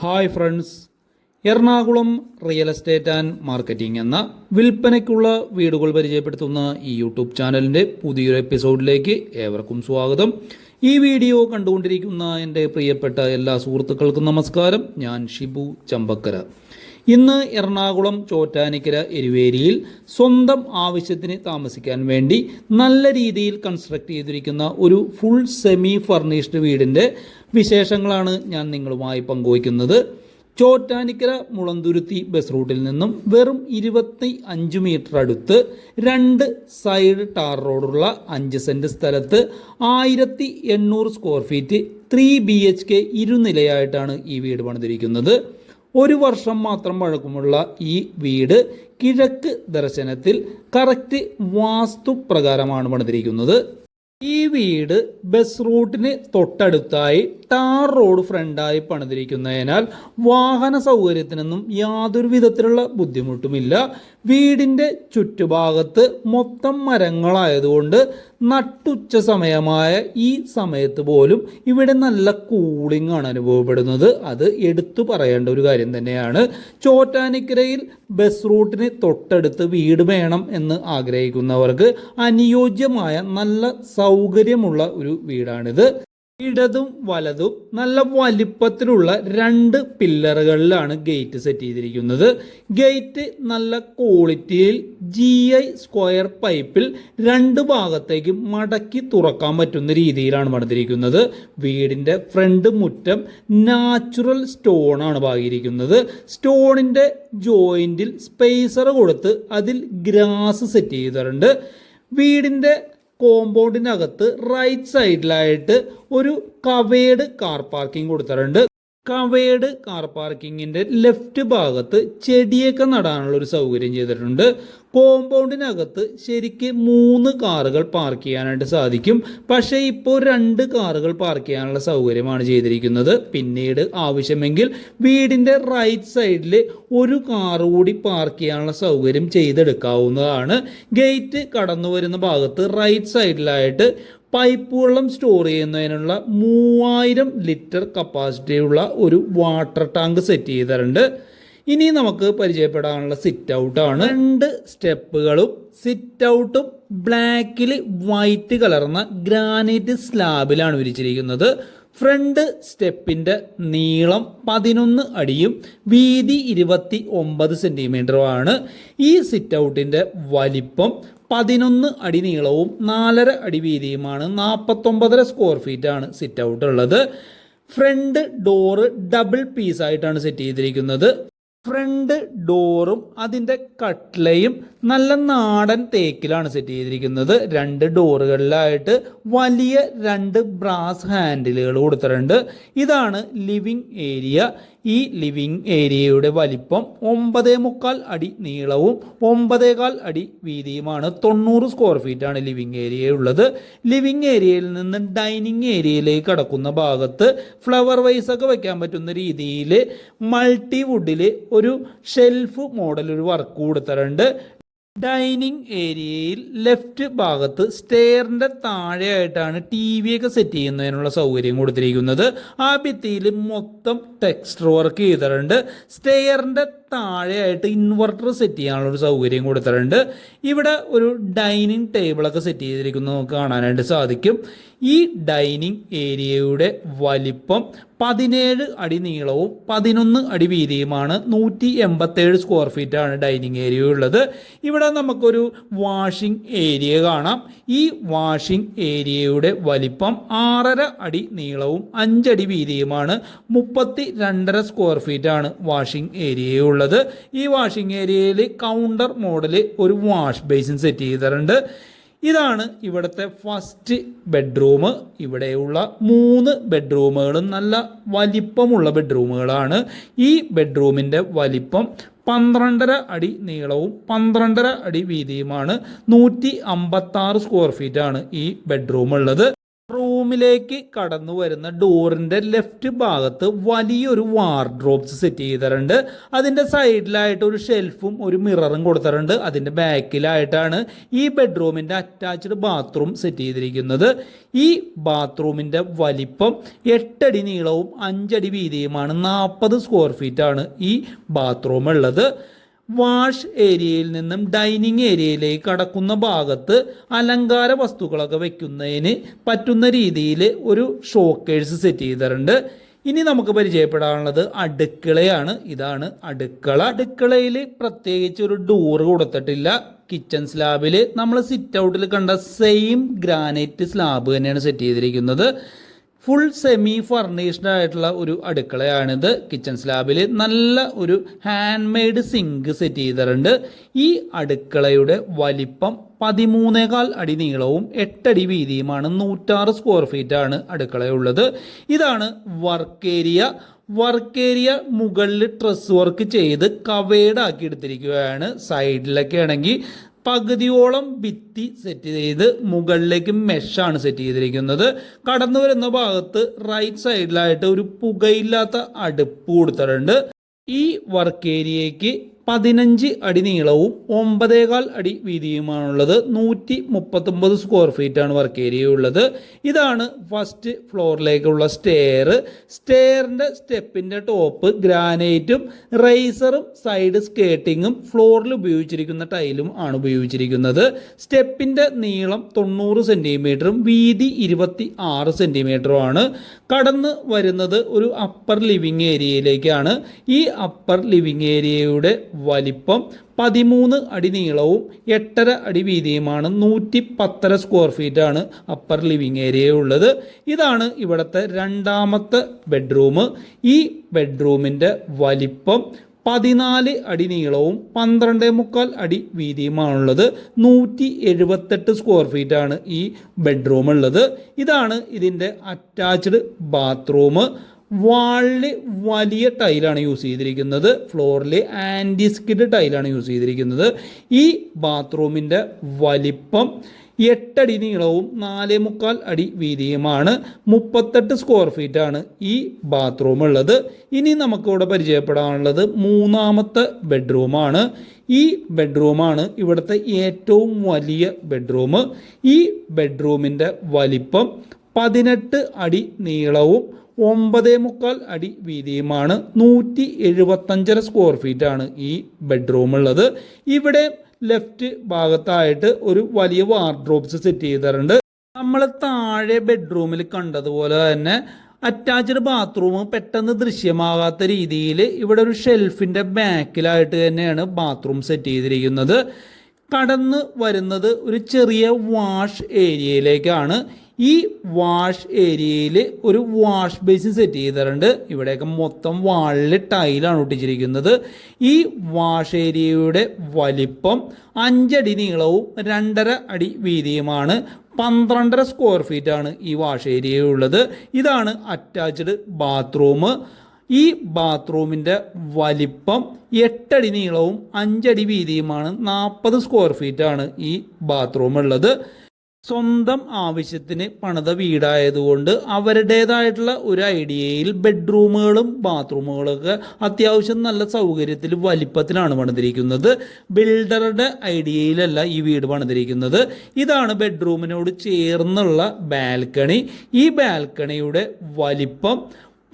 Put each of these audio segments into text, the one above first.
Hi friends, Ernakulam real estate and marketing എന്ന വിൽപ്പനയ്ക്കുള്ള വീടുകൾ പരിചയപ്പെടുത്തുന്ന ഈ യൂട്യൂബ് ചാനലിൻ്റെ പുതിയൊരു എപ്പിസോഡിലേക്ക് ഏവർക്കും സ്വാഗതം. ഈ വീഡിയോ കണ്ടുകൊണ്ടിരിക്കുന്ന എൻ്റെ പ്രിയപ്പെട്ട എല്ലാ സുഹൃത്തുക്കൾക്കും നമസ്കാരം. ഞാൻ ഷിബു ചമ്പക്കര. ഇന്ന് എറണാകുളം ചോറ്റാനിക്കര എരുവേരിയിൽ സ്വന്തം ആവശ്യത്തിന് താമസിക്കാൻ വേണ്ടി നല്ല രീതിയിൽ കൺസ്ട്രക്ട് ചെയ്തിരിക്കുന്ന ഒരു ഫുൾ സെമി ഫർണിഷ്ഡ് വീടിൻ്റെ വിശേഷങ്ങളാണ് ഞാൻ നിങ്ങളുമായി പങ്കുവയ്ക്കുന്നത്. ചോറ്റാനിക്കര മുളന്തുരുത്തി ബസ് റൂട്ടിൽ നിന്നും വെറും 25 മീറ്റർ അടുത്ത് 2 സൈഡ് ടാർ റോഡുള്ള 5 സെൻറ്റ് സ്ഥലത്ത് 1800 സ്ക്വയർ ഫീറ്റ് 3 BHK ഇരുനിലയായിട്ടാണ് ഈ വീട് പണിതിരിക്കുന്നത്. 1 വർഷം മാത്രം പഴക്കമുള്ള ഈ വീട് കിഴക്ക് ദർശനത്തിൽ കറക്റ്റ് വാസ്തുപ്രകാരമാണ് പണിതിരിക്കുന്നത്. ഈ വീട് ബസ് റൂട്ടിന് തൊട്ടടുത്തായി ടാർ റോഡ് ഫ്രണ്ടായി പണിതിരിക്കുന്നതിനാൽ വാഹന സൗകര്യത്തിനൊന്നും യാതൊരു വിധത്തിലുള്ള ബുദ്ധിമുട്ടുമില്ല. വീടിൻ്റെ ചുറ്റുഭാഗത്ത് മൊത്തം മരങ്ങളായതുകൊണ്ട് നട്ടുച്ച സമയമായ ഈ സമയത്ത് പോലും ഇവിടെ നല്ല കൂളിംഗ് ആണ് അനുഭവപ്പെടുന്നത്. അത് എടുത്തു പറയേണ്ട ഒരു കാര്യം തന്നെയാണ്. ചോറ്റാനിക്കരയിൽ ബസ് റൂട്ടിന് തൊട്ടടുത്ത് വീട് വേണം എന്ന് ആഗ്രഹിക്കുന്നവർക്ക് അനുയോജ്യമായ നല്ല സൗകര്യമുള്ള ഒരു വീടാണിത്. ഇടതും വലതും നല്ല വലിപ്പത്തിലുള്ള 2 പില്ലറുകളിലാണ് ഗേറ്റ് സെറ്റ് ചെയ്തിരിക്കുന്നത്. ഗേറ്റ് നല്ല ക്വാളിറ്റിയിൽ GI സ്ക്വയർ പൈപ്പിൽ 2 ഭാഗത്തേക്ക് മടക്കി തുറക്കാൻ പറ്റുന്ന രീതിയിലാണ് പണിതിരിക്കുന്നത്. വീടിൻ്റെ ഫ്രണ്ട് മുറ്റം നാച്ചുറൽ സ്റ്റോണാണ് പാകിയിരിക്കുന്നത്. സ്റ്റോണിൻ്റെ ജോയിൻറ്റിൽ സ്പേസർ കൊടുത്ത് അതിൽ ഗ്രാസ് സെറ്റ് ചെയ്തിട്ടുണ്ട്. വീടിൻ്റെ കോമ്പൗണ്ടിനകത്ത് റൈറ്റ് സൈഡിലായിട്ട് ഒരു കവേഡ് കാർ പാർക്കിംഗ് കൊടുത്തിട്ടുണ്ട്. കവേഡ് കാർ പാർക്കിങ്ങിൻ്റെ ലെഫ്റ്റ് ഭാഗത്ത് ചെടിയൊക്കെ നടാനുള്ള ഒരു സൗകര്യം ചെയ്തിട്ടുണ്ട്. കോമ്പൗണ്ടിനകത്ത് ശരിക്ക് 3 കാറുകൾ പാർക്ക് ചെയ്യാനായിട്ട് സാധിക്കും. പക്ഷേ ഇപ്പോൾ 2 കാറുകൾ പാർക്ക് ചെയ്യാനുള്ള സൗകര്യമാണ് ചെയ്തിരിക്കുന്നത്. പിന്നീട് ആവശ്യമെങ്കിൽ വീടിൻ്റെ റൈറ്റ് സൈഡിൽ 1 കാറ് കൂടി പാർക്ക് ചെയ്യാനുള്ള സൗകര്യം ചെയ്തെടുക്കാവുന്നതാണ്. ഗേറ്റ് കടന്നു വരുന്ന ഭാഗത്ത് റൈറ്റ് സൈഡിലായിട്ട് പൈപ്പ് വെള്ളം സ്റ്റോർ ചെയ്യുന്നതിനുള്ള 3000 ലിറ്റർ കപ്പാസിറ്റിയുള്ള ഒരു വാട്ടർ ടാങ്ക് സെറ്റ് ചെയ്തിട്ടുണ്ട്. ഇനി നമുക്ക് പരിചയപ്പെടാനുള്ള സിറ്റ് ഔട്ടാണ്. 2 സ്റ്റെപ്പുകളും സിറ്റ് ഔട്ടും ബ്ലാക്കിൽ വൈറ്റ് കലർന്ന ഗ്രാനൈറ്റ് സ്ലാബിലാണ് വിരിച്ചിരിക്കുന്നത്. ഫ്രണ്ട് സ്റ്റെപ്പിൻ്റെ നീളം 11 അടിയും വീതി 29 സെൻറ്റിമീറ്ററുമാണ്. ഈ സിറ്റ് ഔട്ടിൻ്റെ വലിപ്പം 11 അടി നീളവും 4.5 അടി വീതിയുമാണ്. 49.5 സ്ക്വയർ ഫീറ്റാണ് സിറ്റ് ഔട്ട് ഉള്ളത്. ഫ്രണ്ട് ഡോറ് ഡബിൾ പീസായിട്ടാണ് സെറ്റ് ചെയ്തിരിക്കുന്നത്. ഫ്രണ്ട് ഡോറും അതിൻ്റെ കട്ട്ലയും നല്ല നാടൻ തേക്കിലാണ് സെറ്റ് ചെയ്തിരിക്കുന്നത്. 2 ഡോറുകളിലായിട്ട് വലിയ 2 ബ്രാസ് ഹാൻഡിലുകൾ കൊടുത്തിട്ടുണ്ട്. ഇതാണ് ലിവിങ് ഏരിയ. ഈ ലിവിങ് ഏരിയയുടെ വലിപ്പം 9.25 അടി നീളവും 9.25 അടി വീതിയുമാണ്. 90 സ്ക്വയർ ഫീറ്റാണ് ലിവിങ് ഏരിയ ഉള്ളത്. ലിവിങ് ഏരിയയിൽ നിന്ന് ഡൈനിങ് ഏരിയയിലേക്ക് കടക്കുന്ന ഭാഗത്ത് ഫ്ലവർ വൈസൊക്കെ വയ്ക്കാൻ പറ്റുന്ന രീതിയിൽ മൾട്ടി വുഡിൽ ഒരു ഷെൽഫ് മോഡൽ ഒരു വർക്ക് കൊടുത്തിട്ടുണ്ട്. ഡൈനിങ് ഏരിയയിൽ ലെഫ്റ്റ് ഭാഗത്ത് സ്റ്റെയറിൻ്റെ താഴെയായിട്ടാണ് TV ഒക്കെ സെറ്റ് ചെയ്യുന്നതിനുള്ള സൗകര്യം കൊടുത്തിരിക്കുന്നത്. ആ ഭിത്തിയിൽ മൊത്തം ടെക്സ്ചർ വർക്ക് ചെയ്തിട്ടുണ്ട്. സ്റ്റെയറിൻ്റെ താഴെയായിട്ട് ഇൻവെർട്ടർ സെറ്റ് ചെയ്യാനുള്ള ഒരു സൗകര്യം കൊടുത്തിട്ടുണ്ട്. ഇവിടെ ഒരു ഡൈനിങ് ടേബിളൊക്കെ സെറ്റ് ചെയ്തിരിക്കുന്നത് നമുക്ക് കാണാനായിട്ട് സാധിക്കും. ഈ ഡൈനിങ് ഏരിയയുടെ വലിപ്പം 17 അടി നീളവും 11 അടി വീതിയുമാണ്. 187 സ്ക്വയർ ഫീറ്റാണ് ഡൈനിങ് ഏരിയ ഉള്ളത്. ഇവിടെ നമുക്കൊരു വാഷിംഗ് ഏരിയ കാണാം. ഈ വാഷിംഗ് ഏരിയയുടെ വലിപ്പം 6.5 അടി നീളവും 5 അടി വീതിയുമാണ്. 32.5 സ്ക്വയർ ഫീറ്റാണ് വാഷിംഗ് ഏരിയ ഉള്ളത്. ഈ വാഷിംഗ് ഏരിയയിൽ കൗണ്ടർ മോഡൽ ഒരു വാഷ് ബേസിൻ സെറ്റ് ചെയ്തിട്ടുണ്ട്. ഇതാണ് ഇവിടുത്തെ ഫസ്റ്റ് ബെഡ്റൂം. ഇവിടെയുള്ള 3 ബെഡ്റൂമുകളും നല്ല വലിപ്പമുള്ള ബെഡ്റൂമുകളാണ്. ഈ ബെഡ്റൂമിൻ്റെ വലിപ്പം 12.5 അടി നീളവും 12.5 അടി വീതിയുമാണ്. 156 സ്ക്വയർ ഫീറ്റാണ് ഈ ബെഡ്റൂം ഉള്ളത്. റൂം ബെഡ്റൂമിലേക്ക് കടന്നു വരുന്ന ഡോറിൻ്റെ ലെഫ്റ്റ് ഭാഗത്ത് വലിയൊരു വാർഡ്രോബ്സ് സെറ്റ് ചെയ്തിട്ടുണ്ട്. അതിൻ്റെ സൈഡിലായിട്ട് ഒരു ഷെൽഫും ഒരു മിററും കൊടുത്തിട്ടുണ്ട്. അതിൻ്റെ ബാക്കിലായിട്ടാണ് ഈ ബെഡ്റൂമിൻ്റെ അറ്റാച്ച്ഡ് ബാത്റൂം സെറ്റ് ചെയ്തിരിക്കുന്നത്. ഈ ബാത്റൂമിൻ്റെ വലിപ്പം 8 അടി നീളവും 5 അടി വീതിയുമാണ്. 40 സ്ക്വയർ ഫീറ്റാണ് ഈ ബാത്റൂം ഉള്ളത്. വാഷ് ഏരിയയിൽ നിന്നും ഡൈനിങ് ഏരിയയിലേക്ക് കടക്കുന്ന ഭാഗത്ത് അലങ്കാര വസ്തുക്കളൊക്കെ വെക്കുന്നതിന് പറ്റുന്ന രീതിയിൽ ഒരു ഷോക്കേഴ്സ് സെറ്റ് ചെയ്തിട്ടുണ്ട്. ഇനി നമുക്ക് പരിചയപ്പെടാനുള്ളത് അടുക്കളയാണ്. ഇതാണ് അടുക്കള. അടുക്കളയിൽ പ്രത്യേകിച്ച് ഒരു ഡോറ് കൊടുത്തിട്ടില്ല. കിച്ചൺ സ്ലാബിൽ നമ്മൾ സിറ്റ് ഔട്ടിൽ കണ്ട സെയിം ഗ്രാനൈറ്റ് സ്ലാബ് തന്നെയാണ് സെറ്റ് ചെയ്തിരിക്കുന്നത്. ഫുൾ സെമി ഫർണിഷ്ഡ് ആയിട്ടുള്ള ഒരു അടുക്കളയാണിത്. കിച്ചൺ സ്ലാബിൽ നല്ല ഒരു ഹാൻഡ് മെയ്ഡ് സിങ്ക് സെറ്റ് ചെയ്തിട്ടുണ്ട്. ഈ അടുക്കളയുടെ വലിപ്പം 13.25 അടി നീളവും 8 അടി വീതിയുമാണ്. 106 സ്ക്വയർ ഫീറ്റാണ് അടുക്കളയുള്ളത്. ഇതാണ് വർക്ക് ഏരിയ. വർക്ക് ഏരിയ മുകളിൽ ട്രസ് വർക്ക് ചെയ്ത് കവേഡ് ആക്കി എടുത്തിരിക്കുകയാണ്. സൈഡിലൊക്കെ ആണെങ്കിൽ പകുതിയോളം ഭിത്തി സെറ്റ് ചെയ്ത് മുകളിലേക്ക് മെഷാണ് സെറ്റ് ചെയ്തിരിക്കുന്നത്. കടന്നു വരുന്ന ഭാഗത്ത് റൈറ്റ് സൈഡിലായിട്ട് ഒരു പുകയില്ലാത്ത അടുപ്പ് കൊടുത്തിട്ടുണ്ട്. ഈ വർക്ക് ഏരിയയ്ക്ക് 15 അടി നീളവും 9.25 അടി വീതിയുമാണുള്ളത്. 139 സ്ക്വയർ ഫീറ്റാണ് വർക്ക് ഏരിയ ഉള്ളത്. ഇതാണ് ഫസ്റ്റ് ഫ്ലോറിലേക്കുള്ള സ്റ്റെയറിൻ്റെ സ്റ്റെപ്പിൻ്റെ ടോപ്പ് ഗ്രാനൈറ്റും റൈസറും സൈഡ് സ്കേട്ടിങ്ങും ഫ്ലോറിൽ ഉപയോഗിച്ചിരിക്കുന്ന ടൈലും ആണ് ഉപയോഗിച്ചിരിക്കുന്നത്. സ്റ്റെപ്പിൻ്റെ നീളം 90 സെൻറ്റിമീറ്ററും വീതി 26 സെൻറ്റിമീറ്ററുമാണ്. കടന്ന് വരുന്നത് ഒരു അപ്പർ ലിവിങ് ഏരിയയിലേക്കാണ്. ഈ അപ്പർ ലിവിങ് ഏരിയയുടെ വലിപ്പം 13 അടി നീളവും 8.5 അടി വീതിയുമാണ്. 110 സ്ക്വയർ ഫീറ്റാണ് അപ്പർ ലിവിങ് ഏരിയ ഉള്ളത്. ഇതാണ് ഇവിടുത്തെ രണ്ടാമത്തെ ബെഡ്റൂം. ഈ ബെഡ്റൂമിൻ്റെ വലിപ്പം 14 അടി നീളവും 12.25 അടി വീതിയുമാണുള്ളത്. 178 സ്ക്വയർ ഫീറ്റാണ് ഈ ബെഡ്റൂം ഉള്ളത്. ഇതാണ് ഇതിൻ്റെ അറ്റാച്ച്ഡ് ബാത്റൂം. വാളിൽ വലിയ ടൈലാണ് യൂസ് ചെയ്തിരിക്കുന്നത്. ഫ്ലോറിൽ ആൻറ്റി സ്കിഡ് ടൈലാണ് യൂസ് ചെയ്തിരിക്കുന്നത്. ഈ ബാത്റൂമിൻ്റെ വലിപ്പം 8 അടി നീളവും 4.25 അടി വീതിയുമാണ്. 38 സ്ക്വയർ ഫീറ്റാണ് ഈ ബാത്റൂം ഉള്ളത്. ഇനി നമുക്കിവിടെ പരിചയപ്പെടാനുള്ളത് മൂന്നാമത്തെ ബെഡ്റൂമാണ്. ഈ ബെഡ്റൂമാണ് ഇവിടുത്തെ ഏറ്റവും വലിയ ബെഡ്റൂം. ഈ ബെഡ്റൂമിൻ്റെ വലിപ്പം 18 അടി നീളവും 9.25 അടി വീതിയുമാണ്. 175 സ്ക്വയർ ഫീറ്റാണ് ഈ ബെഡ്റൂം ഉള്ളത്. ഇവിടെ ലെഫ്റ്റ് ഭാഗത്തായിട്ട് ഒരു വലിയ വാർഡ്രോബ്സ് സെറ്റ് ചെയ്തിട്ടുണ്ട്. നമ്മൾ താഴെ ബെഡ്റൂമിൽ കണ്ടതുപോലെ തന്നെ അറ്റാച്ച്ഡ് ബാത്റൂം പെട്ടെന്ന് ദൃശ്യമാകാത്ത രീതിയിൽ ഇവിടെ ഒരു ഷെൽഫിൻ്റെ ബാക്കിലായിട്ട് തന്നെയാണ് ബാത്റൂം സെറ്റ് ചെയ്തിരിക്കുന്നത്. കടന്ന് വരുന്നത് ഒരു ചെറിയ വാഷ് ഏരിയയിലേക്കാണ്. ഈ വാഷ് ഏരിയയിൽ ഒരു വാഷ് ബേസിൻ സെറ്റ് ചെയ്തിട്ടുണ്ട്. ഇവിടെയൊക്കെ മൊത്തം വാളിൽ ടൈലാണ് ഒട്ടിച്ചിരിക്കുന്നത്. ഈ വാഷ് ഏരിയയുടെ വലിപ്പം 5 അടി നീളവും 2.5 അടി വീതിയുമാണ്. 12.5 സ്ക്വയർ ഫീറ്റാണ് ഈ വാഷ് ഏരിയ ഉള്ളത്. ഇതാണ് അറ്റാച്ച്ഡ് ബാത്റൂം. ഈ ബാത്റൂമിൻ്റെ വലിപ്പം 8 അടി നീളവും 5 അടി വീതിയുമാണ്. 40 സ്ക്വയർ ഫീറ്റാണ് ഈ ബാത്റൂം ഉള്ളത്. സ്വന്തം ആവശ്യത്തിന് പണിത വീടായതുകൊണ്ട് അവരുടേതായിട്ടുള്ള ഒരു ഐഡിയയിൽ ബെഡ്റൂമുകളും ബാത്റൂമുകളൊക്കെ അത്യാവശ്യം നല്ല സൗകര്യത്തിൽ വലിപ്പത്തിലാണ് പണിതിരിക്കുന്നത്. ബിൽഡറുടെ ഐഡിയയിലല്ല ഈ വീട് പണിതിരിക്കുന്നത്. ഇതാണ് ബെഡ്റൂമിനോട് ചേർന്നുള്ള ബാൽക്കണി. ഈ ബാൽക്കണിയുടെ വലിപ്പം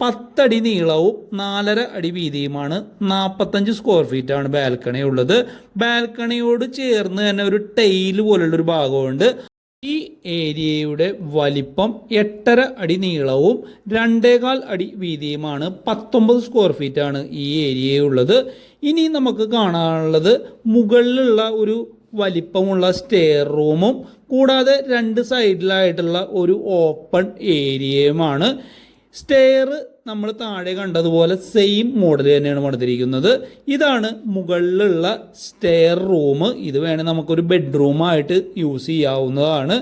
10 അടി നീളവും 4.5 അടി വീതിയുമാണ്. 45 സ്ക്വയർ ഫീറ്റാണ് ബാൽക്കണി ഉള്ളത്. ബാൽക്കണിയോട് ചേർന്ന് തന്നെ ഒരു ടൈൽ പോലുള്ളൊരു ഭാഗമുണ്ട്. ഈ ഏരിയയുടെ വലിപ്പം 8.5 അടി നീളവും 2.25 അടി വീതിയുമാണ്. 19 സ്ക്വയർ ഫീറ്റാണ് ഈ ഏരിയയുള്ളത്. ഇനി നമുക്ക് കാണാനുള്ളത് മുകളിലുള്ള ഒരു വലിപ്പമുള്ള സ്റ്റെയർ റൂമും കൂടാതെ 2 സൈഡിലായിട്ടുള്ള ഒരു ഓപ്പൺ ഏരിയയുമാണ്. സ്റ്റെയർ നമ്മൾ താഴെ കണ്ടതുപോലെ സെയിം മോഡൽ തന്നെയാണ് പണിതിരിക്കുന്നത്. ഇതാണ് മുകളിലുള്ള സ്റ്റെയർ റൂം. ഇത് വേണമെങ്കിൽ നമുക്കൊരു ബെഡ്റൂമായിട്ട് യൂസ് ചെയ്യാവുന്നതാണ്.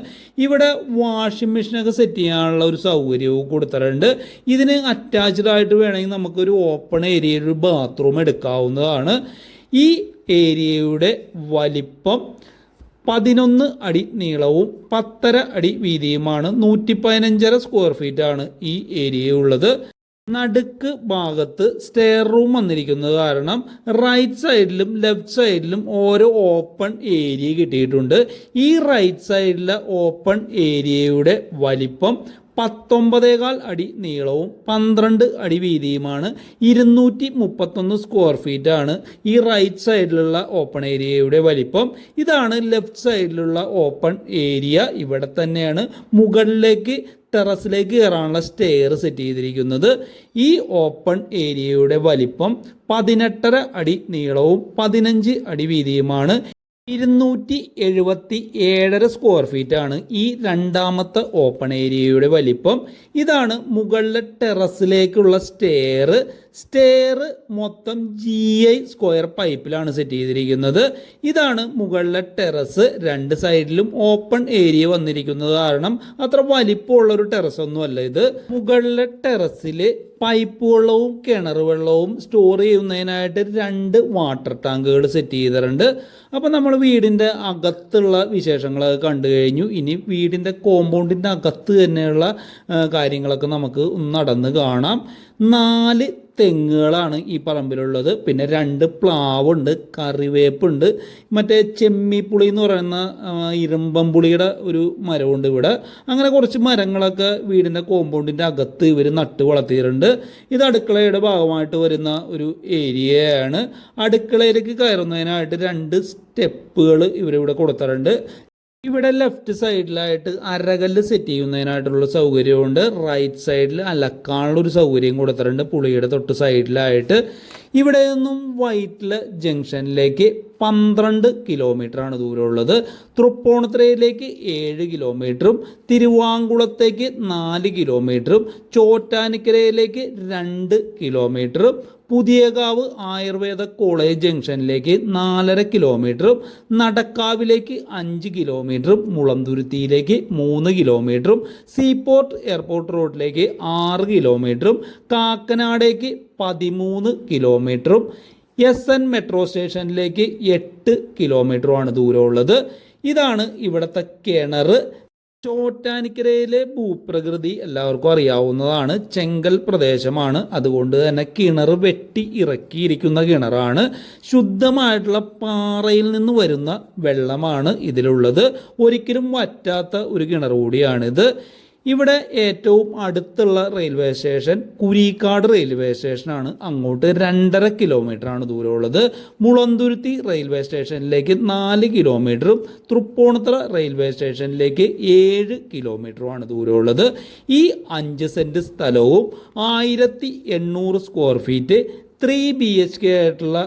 ഇവിടെ വാഷിംഗ് മെഷീനൊക്കെ സെറ്റ് ചെയ്യാനുള്ള ഒരു സൗകര്യവും കൊടുത്തിട്ടുണ്ട്. ഇതിന് അറ്റാച്ച്ഡ് ആയിട്ട് വേണമെങ്കിൽ നമുക്കൊരു ഓപ്പൺ ഏരിയയിൽ ഒരു ബാത്റൂം എടുക്കാവുന്നതാണ്. ഈ ഏരിയയുടെ വലിപ്പം 11 അടി നീളവും 10.5 അടി വീതിയുമാണ്. 115.5 സ്ക്വയർ ഫീറ്റ് ആണ് ഈ ഏരിയ ഉള്ളത്. നടുക്ക് ഭാഗത്ത് സ്റ്റെയർ റൂം വന്നിരിക്കുന്നത് കാരണം റൈറ്റ് സൈഡിലും ലെഫ്റ്റ് സൈഡിലും ഓരോ ഓപ്പൺ ഏരിയ കിട്ടിയിട്ടുണ്ട്. ഈ റൈറ്റ് സൈഡിലെ ഓപ്പൺ ഏരിയയുടെ വലിപ്പം 19.25 അടി നീളവും 12 അടി വീതിയുമാണ്. 231 സ്ക്വയർ ഫീറ്റ് ആണ് ഈ റൈറ്റ് സൈഡിലുള്ള ഓപ്പൺ ഏരിയയുടെ വലിപ്പം. ഇതാണ് ലെഫ്റ്റ് സൈഡിലുള്ള ഓപ്പൺ ഏരിയ. ഇവിടെ തന്നെയാണ് മുകളിലേക്ക് ടെറസിലേക്ക് കയറാനുള്ള സ്റ്റെയർ സെറ്റ് ചെയ്തിരിക്കുന്നത്. ഈ ഓപ്പൺ ഏരിയയുടെ വലിപ്പം 18.5 അടി നീളവും 15 അടി വീതിയുമാണ്. 277.5 സ്ക്വയർ ഫീറ്റ് ആണ് ഈ രണ്ടാമത്തെ ഓപ്പൺ ഏരിയയുടെ വലിപ്പം. ഇതാണ് മുകളിലെ ടെറസിലേക്കുള്ള സ്റ്റെയർ മൊത്തം GI സ്ക്വയർ പൈപ്പിലാണ് സെറ്റ് ചെയ്തിരിക്കുന്നത്. ഇതാണ് മുകളിലെ ടെറസ്. രണ്ട് സൈഡിലും ഓപ്പൺ ഏരിയ വന്നിരിക്കുന്നത് കാരണം അത്ര വലിപ്പമുള്ളൊരു ടെറസ് ഒന്നുമല്ല ഇത്. മുകളിലെ ടെറസിൽ പൈപ്പ് വെള്ളവും കിണർ വെള്ളവും സ്റ്റോർ ചെയ്യുന്നതിനായിട്ട് 2 വാട്ടർ ടാങ്കുകൾ സെറ്റ് ചെയ്തിട്ടുണ്ട്. അപ്പോൾ നമ്മൾ വീടിൻ്റെ അകത്തുള്ള വിശേഷങ്ങളൊക്കെ കണ്ടു കഴിഞ്ഞു. ഇനി വീടിൻ്റെ കോമ്പൗണ്ടിൻ്റെ അകത്ത് തന്നെയുള്ള കാര്യങ്ങളൊക്കെ നമുക്ക് നടന്ന് കാണാം. 4 തെങ്ങുകളാണ് ഈ പറമ്പിലുള്ളത്. പിന്നെ 2 പ്ലാവുണ്ട്, കറിവേപ്പുണ്ട്, മറ്റേ ചെമ്മിപ്പുളി എന്ന് പറയുന്ന ഇരുമ്പം പുളിയുടെ ഒരു മരമുണ്ട് ഇവിടെ. അങ്ങനെ കുറച്ച് മരങ്ങളൊക്കെ വീടിൻ്റെ കോമ്പൗണ്ടിൻ്റെ അകത്ത് ഇവർ നട്ട് വളർത്തിയിട്ടുണ്ട്. ഇത് അടുക്കളയുടെ ഭാഗമായിട്ട് വരുന്ന ഒരു ഏരിയയാണ്. അടുക്കളയിലേക്ക് കയറുന്നതിനായിട്ട് 2 സ്റ്റെപ്പുകൾ ഇവരിവിടെ കൊടുത്തിട്ടുണ്ട്. ഇവിടെ ലെഫ്റ്റ് സൈഡിലായിട്ട് അരകല്ല് സെറ്റ് ചെയ്യുന്നതിനായിട്ടുള്ള സൗകര്യമുണ്ട്. റൈറ്റ് സൈഡിൽ അലക്കാനുള്ളൊരു സൗകര്യം കൊടുത്തിട്ടുണ്ട് പുളിയുടെ തൊട്ട് സൈഡിലായിട്ട്. ഇവിടെ നിന്നും വൈറ്റില ജംഗ്ഷനിലേക്ക് 12 കിലോമീറ്ററാണ് ദൂരമുള്ളത്. തൃപ്പൂണിത്തുറയിലേക്ക് 7 കിലോമീറ്ററും തിരുവാങ്കുളത്തേക്ക് 4 കിലോമീറ്ററും ചോറ്റാനിക്കരയിലേക്ക് 2 കിലോമീറ്ററും പുതിയകാവ് ആയുർവേദ കോളേജ് ജംഗ്ഷനിലേക്ക് 4.5 കിലോമീറ്ററും നടക്കാവിലേക്ക് 5 കിലോമീറ്ററും മുളന്തുരുത്തിയിലേക്ക് 3 കിലോമീറ്ററും സീപോർട്ട് എയർപോർട്ട് റോഡിലേക്ക് 6 കിലോമീറ്ററും കാക്കനാടേക്ക് 13 കിലോമീറ്ററും SN മെട്രോ സ്റ്റേഷനിലേക്ക് 8 കിലോമീറ്ററുമാണ് ദൂരമുള്ളത്. ഇതാണ് ഇവിടുത്തെ കിണർ. ചോറ്റാനിക്കരയിലെ ഭൂപ്രകൃതി എല്ലാവർക്കും അറിയാവുന്നതാണ്. ചെങ്കൽ പ്രദേശമാണ്. അതുകൊണ്ട് തന്നെ കിണർ വെട്ടി ഇറക്കിയിരിക്കുന്ന കിണറാണ്. ശുദ്ധമായിട്ടുള്ള പാറയിൽ നിന്ന് വരുന്ന വെള്ളമാണ് ഇതിലുള്ളത്. ഒരിക്കലും വറ്റാത്ത ഒരു കിണർ കൂടിയാണിത്. ഇവിടെ ഏറ്റവും അടുത്തുള്ള റെയിൽവേ സ്റ്റേഷൻ കുരിക്കാട് റെയിൽവേ സ്റ്റേഷനാണ്. അങ്ങോട്ട് 2.5 കിലോമീറ്ററാണ് ദൂരമുള്ളത്. മുളന്തുരുത്തി റെയിൽവേ സ്റ്റേഷനിലേക്ക് 4 കിലോമീറ്ററും തൃപ്പൂണിത്തുറ റെയിൽവേ സ്റ്റേഷനിലേക്ക് 7 കിലോമീറ്ററുമാണ് ദൂരമുള്ളത്. ഈ 5 സെൻറ്റ് സ്ഥലവും 1800 സ്ക്വയർ ഫീറ്റ് 3 BHK ആയിട്ടുള്ള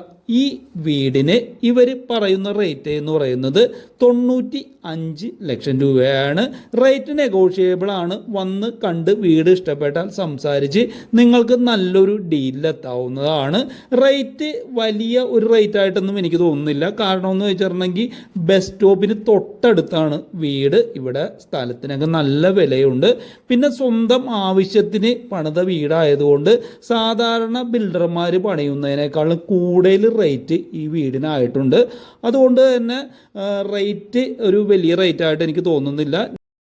ഈ വീടിന് ഇവർ പറയുന്ന റേറ്റ് എന്ന് പറയുന്നത് 95 ലക്ഷം രൂപയാണ്. റേറ്റ് നെഗോഷിയബിൾ ആണ്. വന്ന് കണ്ട് വീട് ഇഷ്ടപ്പെട്ടാൽ സംസാരിച്ച് നിങ്ങൾക്ക് നല്ലൊരു ഡീലിലെത്താവുന്നതാണ്. റേറ്റ് വലിയ ഒരു റേറ്റ് ആയിട്ടൊന്നും എനിക്ക് തോന്നുന്നില്ല. കാരണം എന്ന് വെച്ചിട്ടുണ്ടെങ്കിൽ ബസ് സ്റ്റോപ്പിന് തൊട്ടടുത്താണ് വീട്. ഇവിടെ സ്ഥലത്തിനൊക്കെ നല്ല വിലയുണ്ട്. പിന്നെ സ്വന്തം ആവശ്യത്തിന് പണിത വീടായതുകൊണ്ട് സാധാരണ ബിൽഡർമാർ പണിയുന്നതിനേക്കാളും കൂടുതൽ റേറ്റ് ഈ വീടിനായിട്ടുണ്ട്. അതുകൊണ്ട് തന്നെ റേറ്റ് ഒരു വലിയ റേറ്റ് ആയിട്ട് എനിക്ക് തോന്നുന്നില്ല.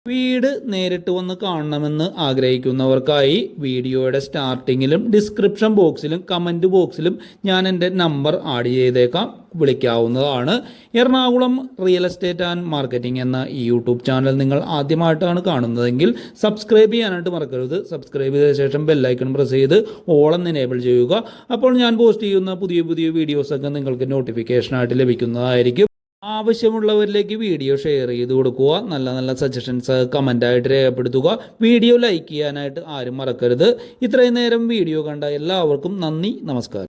വീട് നേരിട്ട് വന്ന് കാണണമെന്ന് ആഗ്രഹിക്കുന്നവർക്കായി വീഡിയോയുടെ സ്റ്റാർട്ടിങ്ങിലും ഡിസ്ക്രിപ്ഷൻ ബോക്സിലും കമൻറ്റ് ബോക്സിലും ഞാൻ എൻ്റെ നമ്പർ ആഡ് ചെയ്തേക്കാം. വിളിക്കാവുന്നതാണ്. Ernakulam real estate and marketing എന്ന ഈ യൂട്യൂബ് ചാനൽ നിങ്ങൾ ആദ്യമായിട്ടാണ് കാണുന്നതെങ്കിൽ സബ്സ്ക്രൈബ് ചെയ്യാനായിട്ട് മറക്കരുത്. സബ്സ്ക്രൈബ് ചെയ്ത ശേഷം ബെല്ലൈക്കൺ പ്രസ് ചെയ്ത് ഓൾ എന്ന് എനേബിൾ ചെയ്യുക. അപ്പോൾ ഞാൻ പോസ്റ്റ് ചെയ്യുന്ന പുതിയ പുതിയ വീഡിയോസൊക്കെ നിങ്ങൾക്ക് നോട്ടിഫിക്കേഷനായിട്ട് ലഭിക്കുന്നതായിരിക്കും. ആവശ്യമുള്ളവരിലേക്ക് വീഡിയോ ഷെയർ ചെയ്ത് കൊടുക്കുക. നല്ല നല്ല സജഷൻസ് കമൻ്റായിട്ട് രേഖപ്പെടുത്തുക. വീഡിയോ ലൈക്ക് ചെയ്യാനായിട്ട് ആരും മറക്കരുത്. ഇത്രയും നേരം വീഡിയോ കണ്ട എല്ലാവർക്കും നന്ദി, നമസ്കാരം.